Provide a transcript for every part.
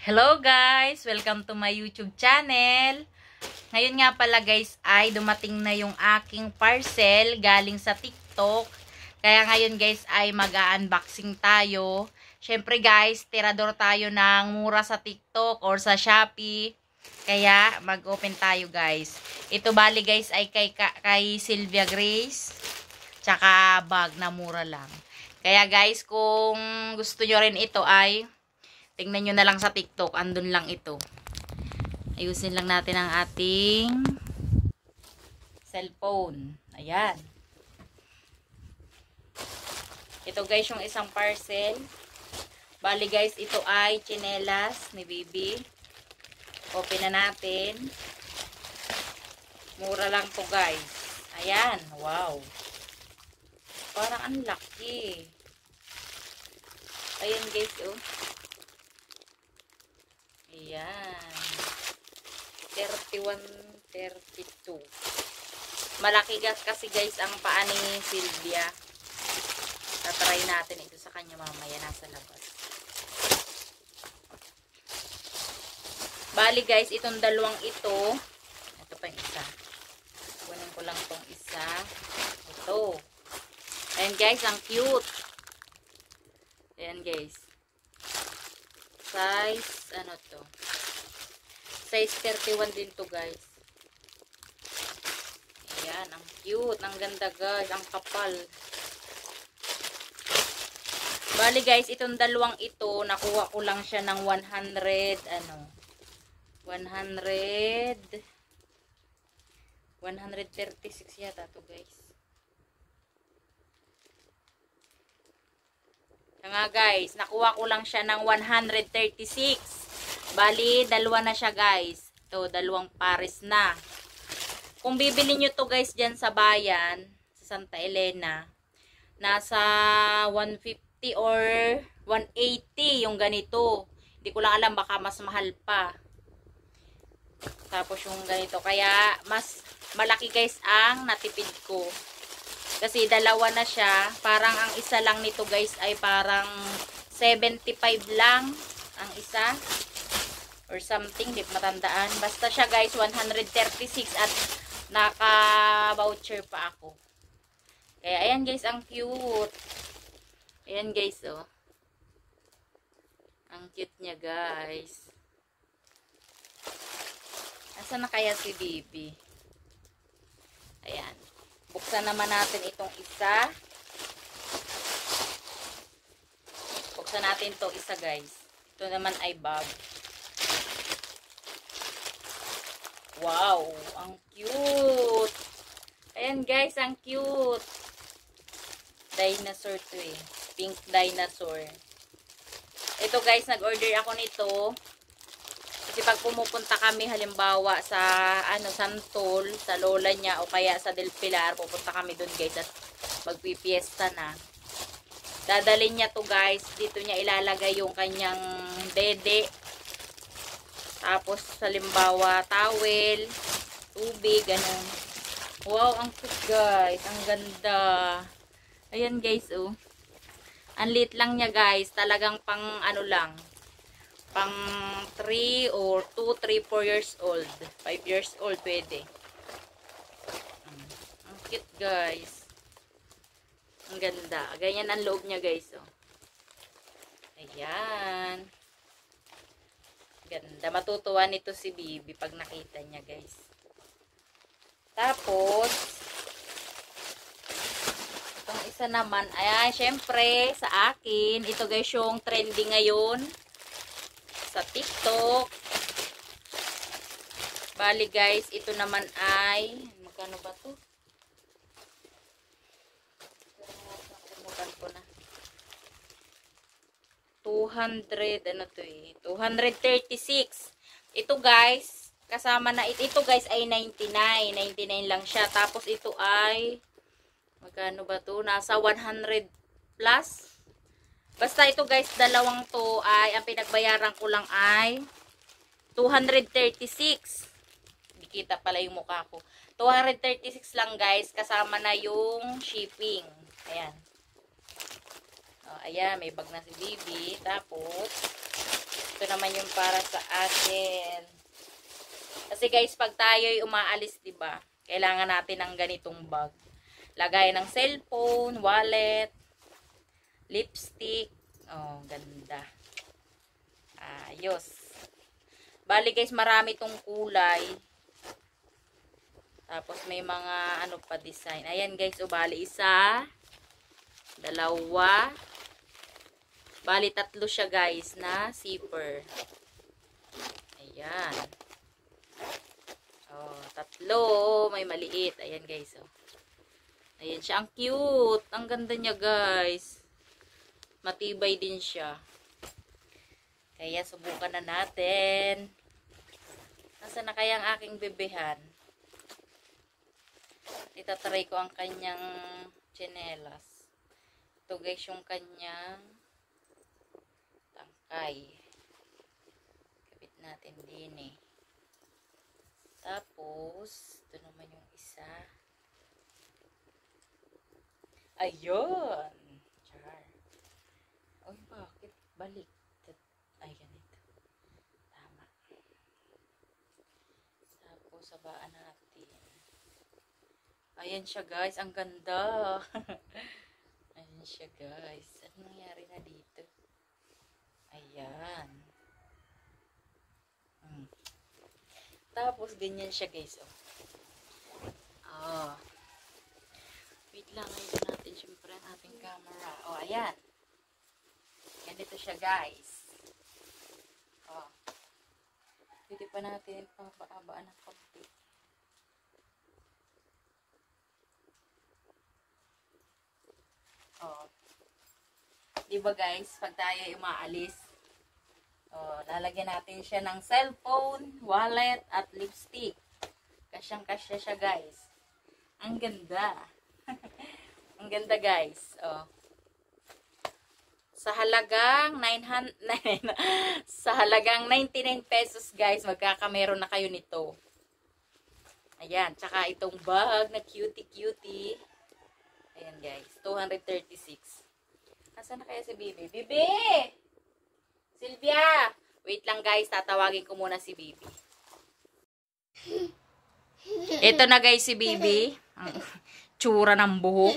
Hello guys! Welcome to my YouTube channel. Ngayon nga pala guys ay dumating na yung aking parcel galing sa TikTok. Kaya ngayon guys ay mag-unboxing tayo. Syempre guys, tirador tayo ng mura sa TikTok or sa Shopee. Kaya mag-open tayo guys. Ito bali guys ay kay Sylvia Grace. Tsaka bag na mura lang. Kaya guys, kung gusto nyo rin ito ay tingnan nyo na lang sa TikTok. Andun lang ito. Ayusin lang natin ang ating cellphone. Ayan. Ito guys yung isang parcel. Bali guys, ito ay tsinelas ni Bibi. Open na natin. Mura lang to guys. Ayan. Wow. Parang ang laki. Ayan guys, oh. Ayan. 31, 32. Malaki kasi guys ang paa ni Sylvia. Tatry natin ito sa kanya mamaya nasa labas. Bali guys, itong dalawang ito. Ito pa yung isa. Kunin ko lang tong isa. Ito. Ayan guys, ang cute. Ayan guys. Size, ano to? Size 31 din to guys. Ayan, ang cute. Ang ganda guys. Ang kapal. Bali guys, itong dalawang ito, nakuha ko lang siya ng 136 yata to guys. Nga guys, nakuha ko lang siya ng 136. Bali, dalawa na siya guys. Ito, dalawang pares na. Kung bibili nyo to guys dyan sa bayan, sa Santa Elena, nasa 150 or 180 yung ganito. Hindi ko lang alam, baka mas mahal pa. Tapos yung ganito. Kaya, mas malaki guys ang natipid ko. Kasi dalawa na siya. Parang ang isa lang nito guys ay parang 75 lang ang isa. Or something. Di matandaan. Basta siya guys 136 at naka-voucher pa ako. Kaya ayan guys, ang cute. Ayan guys, oh. Ang cute niya guys. Nasaan na kaya si Bibi? Ayan. Buksan naman natin itong isa. Buksan natin itong isa guys. Ito naman ay bag. Wow! Ang cute! Ayan guys, ang cute! Dinosaur to eh. Pink dinosaur. Ito guys, nag-order ako nito. Kasi pag pumupunta kami halimbawa sa Santol, sa lola niya o kaya sa Del Pilar, pupunta kami doon guys at magpipiesta na. Dadalhin niya to guys, dito niya ilalagay yung kanyang dede. Tapos halimbawa towel, tubig, ganun. Wow, ang cute guys, ang ganda. Ayan guys, oh. Ang liit lang niya guys, talagang pang ano lang. Pang 3 or 2, 3, 4 years old. 5 years old pwede. Ang cute guys. Ang ganda. Ganyan ang loob niya guys. Oh. Ayan. Ganda. Matutuwa nito si Bibi pag nakita niya guys. Tapos, itong isa naman. Ayan, syempre sa akin. Ito guys yung trending ngayon sa TikTok. Bali guys, ito naman ay magkano ba to? Kumutan ko na. 200 ano to eh? 236. Ito guys, kasama na ito guys ay 99 lang siya. Tapos ito ay magkano ba to? Nasa 100 plus. Basta ito guys, dalawang to ay, ang pinagbayaran ko lang ay 236. Hindi kita pala yung mukha ko. 236 lang guys, kasama na yung shipping. Ayan. O, ayan, may bag na si Bibi. Tapos, ito ito naman yung para sa akin. Kasi guys, pag tayo'y umaalis, diba? Kailangan natin ng ganitong bag. Lagay ng cellphone, wallet, lipstick. Oh, ganda. Ayos. Bali guys, marami tong kulay. Tapos may mga ano pa design. Ayan guys, bali isa, dalawa, bali tatlo siya guys na zipper. Ayan. Oh, tatlo, may maliit. Ayan guys, oh. Ayan siya, ang cute. Ang ganda niya guys. Matibay din siya. Kaya subukan na natin. Nasaan na kaya ang aking bebehan? Itatry ko ang kanyang tsinelas. Ito guys yung kanyang tangkay. Kapit natin din eh. Tapos, ito naman yung isa. Ayun! Char. Uy, bakit? Balik. Ay, ganito. Tama. Tapos, sabaan natin. Ayan siya guys, ang ganda. Ayan siya guys. Ano nangyari na dito? Ayan. Tapos ganyan siya guys. Oh. Wait lang, ngayon natin syempre ang ating camera. Oh, ayan. Ganito siya guys. Oh. Pwede pa natin papaabaan ng konti. Oh. Diba guys, pag tayo umaalis, oh, lalagyan natin siya ng cellphone, wallet, at lipstick. Kasyang-kasya siya guys. Ang ganda. Ang ganda guys. Oh. Sa halagang 99 pesos guys, magkakameron na kayo nito. Ayan, tsaka itong bag na cutie-cutie. Ayan guys, 236. Nasaan na kaya si Bibi? Bibi! Sylvia! Wait lang guys, tatawagin ko muna si Bibi. Ito na guys si Bibi. Ang tsura ng buhok.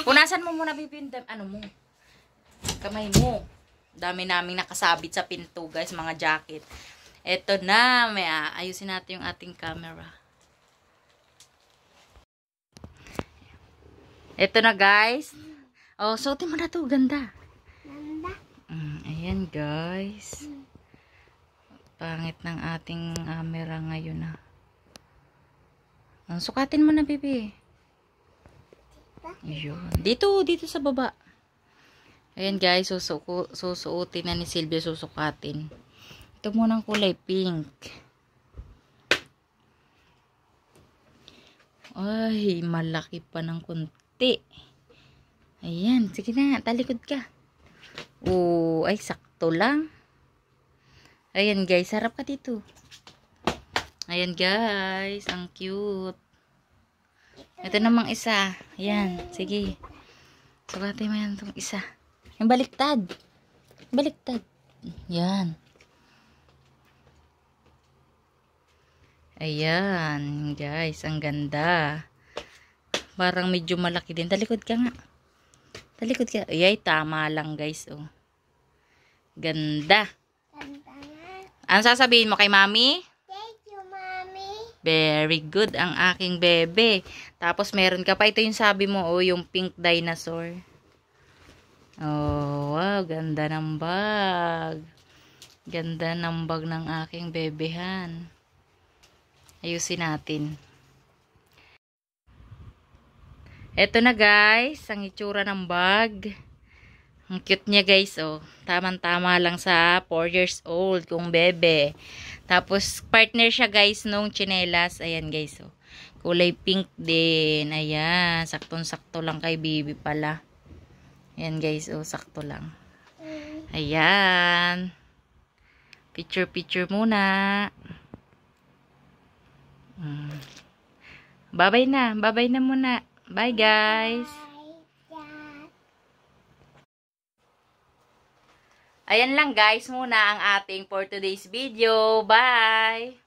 Punasan mo muna Bibi, ano mo? Kamay mo. Dami naming nakasabit sa pinto guys, mga jacket. Ito na, may ayusin natin yung ating camera. Ito na guys. Oh, suotin mo na to. Ganda. Ganda. Ayan guys. Pangit ng ating camera ngayon na. Sukatin mo na, Bibi. Ayun. Dito sa baba. Ayan guys. Susuotin na ni Sylvia. Susukatin. Ito muna ang kulay pink. Ay, malaki pa ng kunti. Ayan, sige na, talikod ka. Oh, ay sakto lang. Ayan guys, harap ka dito. Ayan guys, ang cute. Ito namang isa. Ayan, sige. Sukatin mo yan itong isa. Yung baliktad. Baliktad. Ayan. Ayan, guys, ang ganda. Parang medyo malaki din. Talikod ka nga. Talikod ka. Ay, tama lang guys. Oh. Ganda. Ano sasabihin mo kay mami? Thank you, mami. Very good ang aking bebe. Tapos meron ka pa. Ito yung sabi mo. Oh, yung pink dinosaur. Oh, wow. Ganda ng bag. Ganda ng bag ng aking bebehan. Ayusin natin. Eto na guys, ang itsura ng bag. Ang cute niya guys, oh. Tamang-tama lang sa 4 years old kung bebe. Tapos partner siya guys nung tsinelas. Ayan guys, oh. Kulay pink din. Ayan, saktong-sakto lang kay baby pala. Ayan guys, oh, sakto lang. Ayan. Picture muna. Bye-bye na. Bye-bye na muna. Bye guys. Ayan lang guys muna ang ating for today's video. Bye!